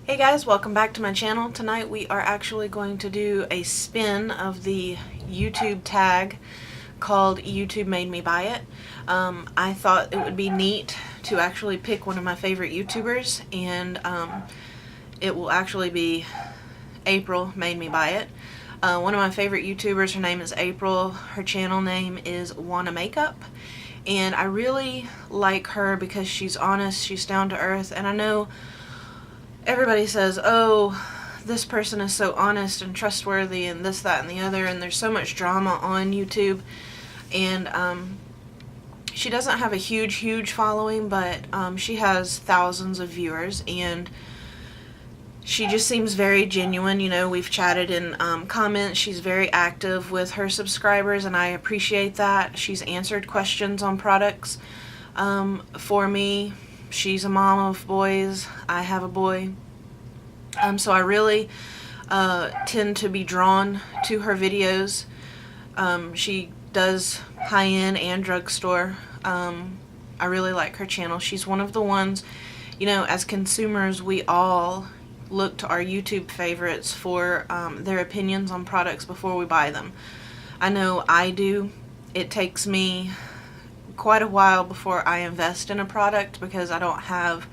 Hey guys, welcome back to my channel. Tonight we are actually going to do a spin of the YouTube tag called YouTube Made Me Buy It. I thought it would be neat to actually pick one of my favorite YouTubers, and it will actually be April Made Me Buy It. One of my favorite YouTubers, her name is April. Her channel name is WannaMakeup. And I really like her because she's honest, she's down to earth, and I know everybody says, oh, this person is so honest and trustworthy and this, that, and the other, and there's so much drama on YouTube. And she doesn't have a huge following, but she has thousands of viewers, and she just seems very genuine. You know, we've chatted in comments. She's very active with her subscribers, and I appreciate that. She's answered questions on products for me. She's a mom of boys. I have a boy. So I really tend to be drawn to her videos. She does high-end and drugstore. I really like her channel. She's one of the ones, you know, as consumers, we all look to our YouTube favorites for their opinions on products before we buy them. I know I do. It takes me quite a while before I invest in a product because I don't have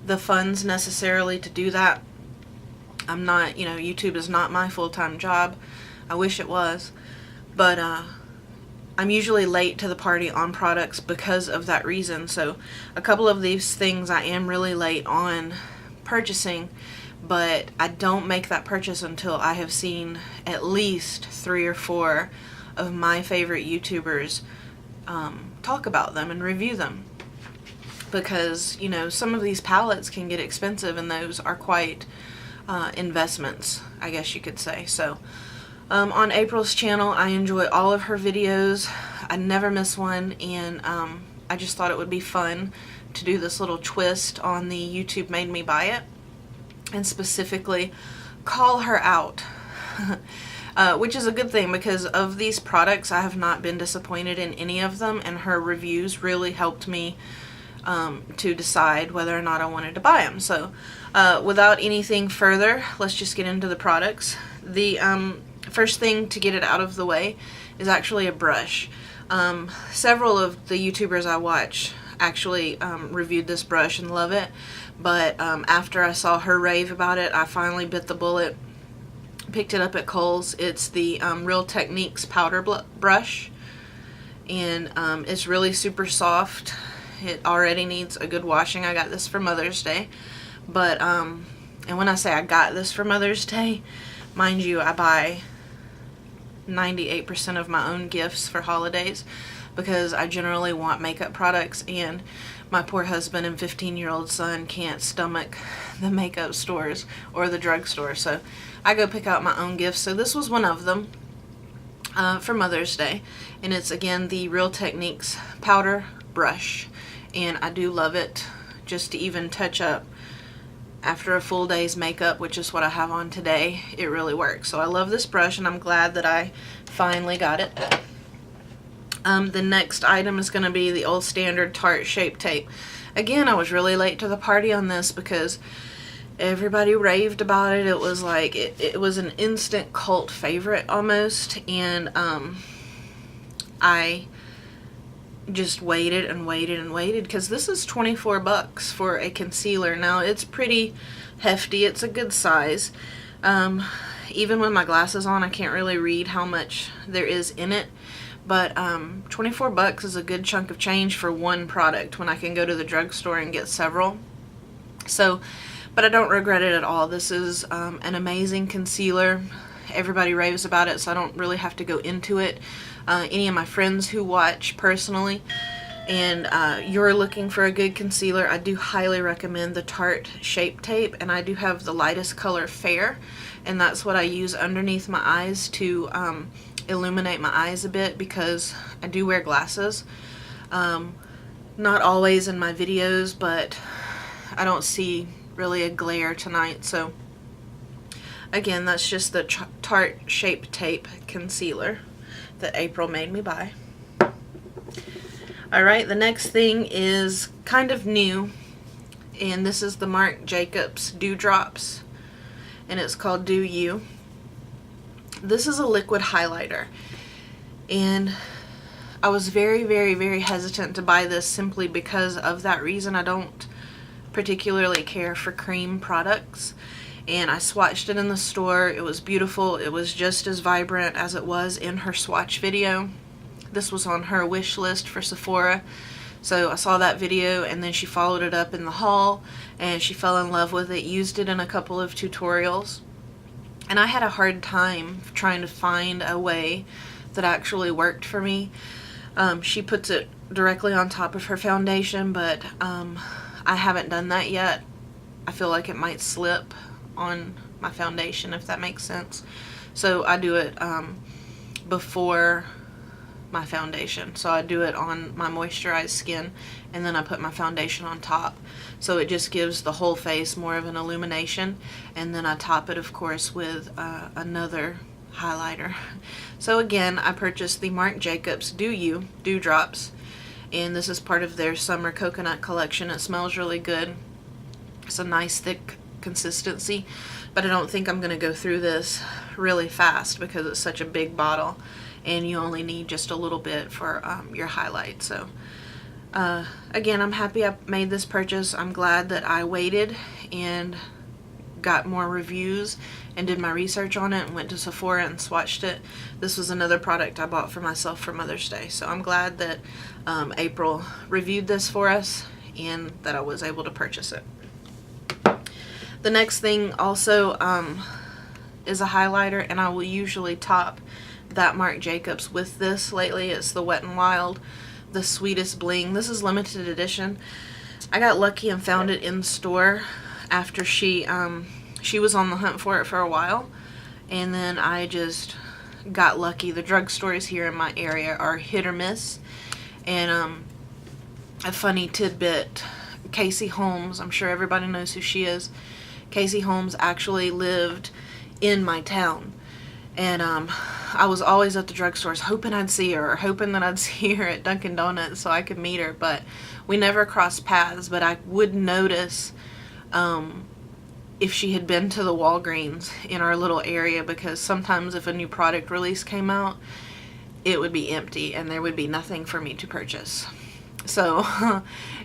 the funds necessarily to do that. I'm not, you know, YouTube is not my full-time job. I wish it was. But I'm usually late to the party on products because of that reason. So a couple of these things I am really late on purchasing, but I don't make that purchase until I have seen at least 3 or 4 of my favorite YouTubers talk about them and review them, because you know, some of these palettes can get expensive, and those are quite investments, I guess you could say. So on April's channel, I enjoy all of her videos. I never miss one, and I just thought it would be fun to do this little twist on the YouTube Made Me Buy It, and specifically call her out. Which is a good thing, because of these products I have not been disappointed in any of them, and her reviews really helped me to decide whether or not I wanted to buy them. So without anything further, let's just get into the products. The first thing to get it out of the way is actually a brush. Several of the YouTubers I watch actually reviewed this brush and love it, but after I saw her rave about it, I finally bit the bullet. Picked it up at Kohl's. It's the Real Techniques powder brush, and it's really super soft. It already needs a good washing. I got this for Mother's Day, but and when I say I got this for Mother's Day, mind you, I buy 98% of my own gifts for holidays because I generally want makeup products, and my poor husband and 15-year-old son can't stomach the makeup stores or the drugstore, so I go pick out my own gifts. So this was one of them for Mother's Day, and it's again the Real Techniques powder brush, and I do love it just to even touch up after a full day's makeup, which is what I have on today. It really works. So I love this brush, and I'm glad that I finally got it. The next item is going to be the old standard Tarte Shape Tape. Again, I was really late to the party on this because everybody raved about it. It was like, it was an instant cult favorite almost, and I just waited and waited because this is 24 bucks for a concealer. Now, it's pretty hefty. It's a good size. Even with my glasses on, I can't really read how much there is in it. But 24 bucks is a good chunk of change for one product when I can go to the drugstore and get several. So, but I don't regret it at all. This is an amazing concealer. Everybody raves about it, so I don't really have to go into it. Any of my friends who watch personally, and you're looking for a good concealer, I do highly recommend the Tarte Shape Tape, and I do have the lightest color Fair, and that's what I use underneath my eyes to illuminate my eyes a bit, because I do wear glasses. Not always in my videos, but I don't see really a glare tonight, so again, that's just the Tarte Shape Tape concealer that April made me buy. Alright, the next thing is kind of new. and this is the Marc Jacobs Dewdrops, and it's called Do You. This is a liquid highlighter, and I was very, very, very hesitant to buy this simply because of that reason. I don't particularly care for cream products, and I swatched it in the store. It was beautiful. It was just as vibrant as it was in her swatch video. This was on her wish list for Sephora, so I saw that video, and then she followed it up in the haul, and she fell in love with it, used it in a couple of tutorials, and I had a hard time trying to find a way that actually worked for me. She puts it directly on top of her foundation, but I haven't done that yet. I feel like it might slip on my foundation, if that makes sense. So I do it before my foundation. So I do it on my moisturized skin, and then I put my foundation on top. So it just gives the whole face more of an illumination, and then I top it, of course, with another highlighter. So again, I purchased the Marc Jacobs Do You Dewdrops, and this is part of their summer coconut collection. It smells really good. It's a nice thick consistency, but I don't think I'm going to go through this really fast because it's such a big bottle, and you only need just a little bit for your highlight. So again, I'm happy I made this purchase. I'm glad that I waited and got more reviews and did my research on it and went to Sephora and swatched it. This was another product I bought for myself for Mother's Day, so I'm glad that April reviewed this for us and that I was able to purchase it. The next thing also is a highlighter, and I will usually top that Marc Jacobs with this. Lately it's the Wet n Wild, the Sweetest Bling. This is limited edition. I got lucky and found it in the store after she was on the hunt for it for a while, and then I just got lucky. The drugstores here in my area are hit or miss, and a funny tidbit, Casey Holmes, I'm sure everybody knows who she is. Casey Holmes actually lived in my town, and I was always at the drugstores hoping I'd see her, or hoping that I'd see her at Dunkin' Donuts so I could meet her, but we never crossed paths. But I would notice if she had been to the Walgreens in our little area, because sometimes if a new product release came out, it would be empty and there would be nothing for me to purchase. So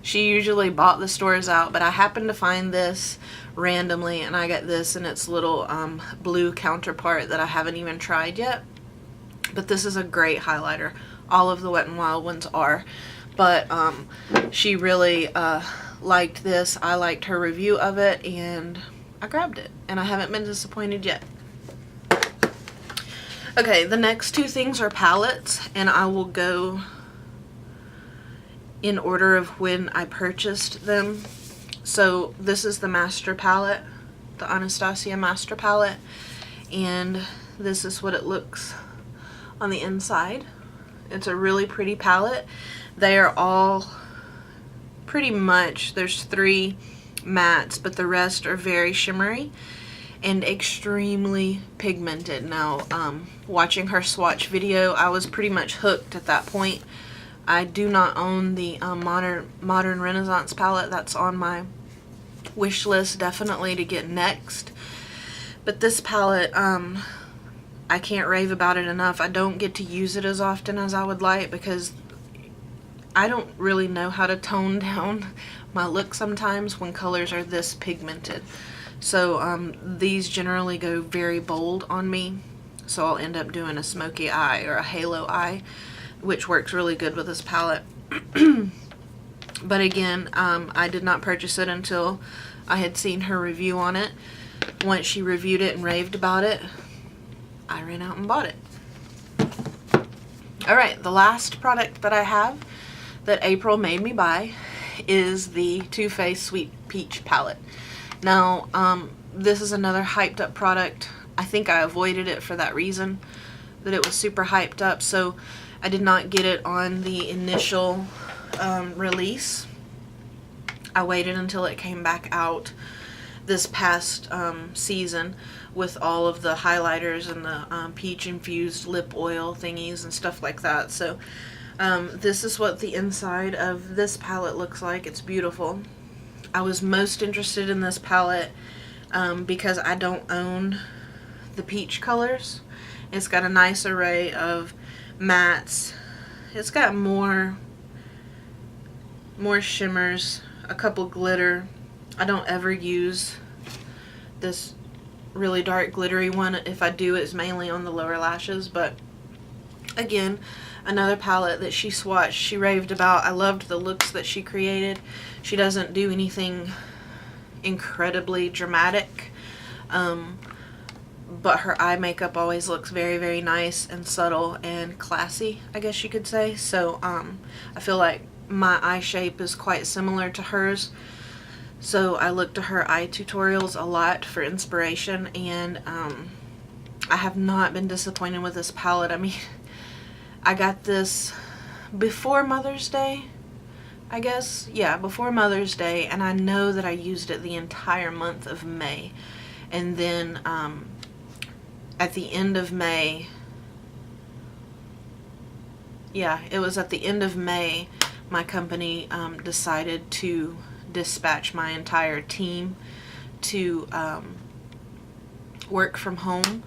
she usually bought the stores out, but I happened to find this randomly, and I got this in its little blue counterpart that I haven't even tried yet. But this is a great highlighter. All of the Wet n Wild ones are, but she really liked this. I liked her review of it, and I grabbed it, and I haven't been disappointed yet. Okay, the next two things are palettes, and I will go in order of when I purchased them. So this is the Master palette, the Anastasia Master palette, and this is what it looks on the inside. It's a really pretty palette. They are all pretty much, there's 3 mattes, but the rest are very shimmery and extremely pigmented. Now, watching her swatch video, I was pretty much hooked at that point. I do not own the Modern Renaissance palette. That's on my wish list definitely to get next. But this palette, I can't rave about it enough. I don't get to use it as often as I would like because I don't really know how to tone down my look sometimes when colors are this pigmented. So these generally go very bold on me. So I'll end up doing a smoky eye or a halo eye, which works really good with this palette. But again, I did not purchase it until I had seen her review on it. Once she reviewed it and raved about it, I ran out and bought it. Alright, the last product that I have that April made me buy is the Too Faced Sweet Peach palette. Now, this is another hyped up product. I think I avoided it for that reason, that it was super hyped up, so I did not get it on the initial release. I waited until it came back out this past season with all of the highlighters and the peach infused lip oil thingies and stuff like that. So this is what the inside of this palette looks like. It's beautiful. I was most interested in this palette because I don't own the peach colors. It's got a nice array of mattes. It's got more shimmers, a couple glitter. I don't ever use this really dark glittery one. If I do, it's mainly on the lower lashes, but again, another palette that she swatched, she raved about. I loved the looks that she created. She doesn't do anything incredibly dramatic, but her eye makeup always looks very, very nice and subtle and classy, I guess you could say. So I feel like my eye shape is quite similar to hers. So I look to her eye tutorials a lot for inspiration, and I have not been disappointed with this palette. I mean, I got this before Mother's Day, I guess. Yeah, before Mother's Day, and I know that I used it the entire month of May. And then at the end of May, yeah, it was at the end of May, my company decided to dispatch my entire team to work from home,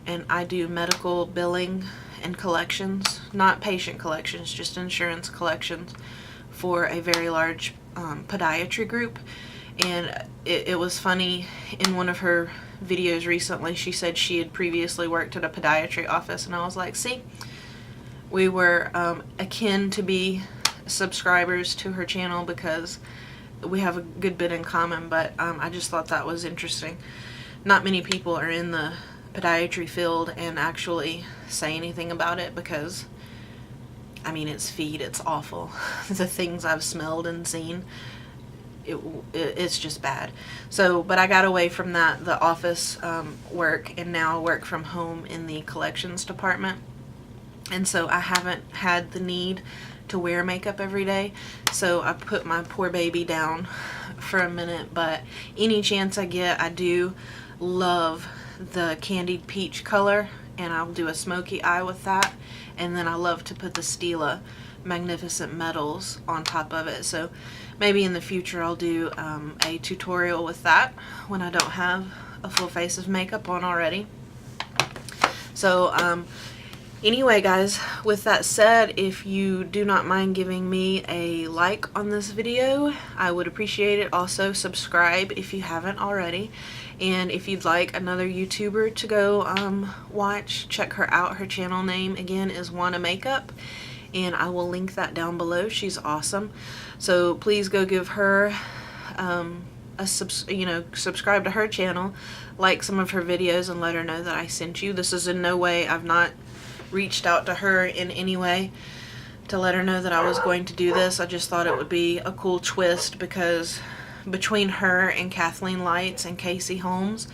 and I do medical billing and collections, not patient collections, just insurance collections for a very large podiatry group. And it was funny, in one of her videos recently, she said she had previously worked at a podiatry office, and I was like, see, we were akin to be subscribers to her channel because we have a good bit in common. But I just thought that was interesting. Not many people are in the podiatry field and actually say anything about it, because I mean, it's feed, it's awful. The things I've smelled and seen, it's just bad. So, but I got away from that, the office work, and now work from home in the collections department. And so I haven't had the need to wear makeup every day. So I put my poor baby down for a minute, but any chance I get, I do love the candied peach color, and I'll do a smoky eye with that. And then I love to put the Stila Magnificent Metals on top of it. So maybe in the future I'll do a tutorial with that when I don't have a full face of makeup on already. So anyway, guys, with that said, if you do not mind giving me a like on this video, I would appreciate it. Also, subscribe if you haven't already. And if you'd like another YouTuber to go watch, check her out. Her channel name, again, is WannaMakeup, and I will link that down below. She's awesome. So please go give her subscribe to her channel, like some of her videos, and let her know that I sent you. This is in no way, I've not reached out to her in any way to let her know that I was going to do this. I just thought it would be a cool twist, because between her and Kathleen Lights and Casey Holmes,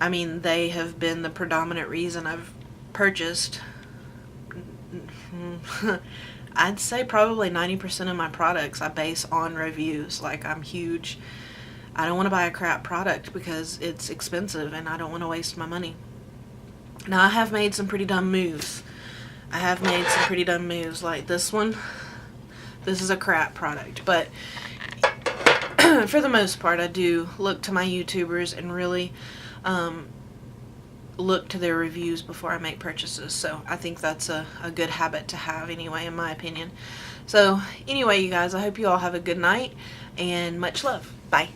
I mean, they have been the predominant reason I've purchased, I'd say probably 90% of my products I base on reviews. Like, I'm huge. I don't want to buy a crap product because it's expensive and I don't want to waste my money. Now, I have made some pretty dumb moves. Like this one. This is a crap product, but for the most part, I do look to my YouTubers and really look to their reviews before I make purchases. So I think that's a good habit to have anyway, in my opinion. So anyway, you guys, I hope you all have a good night and much love. Bye.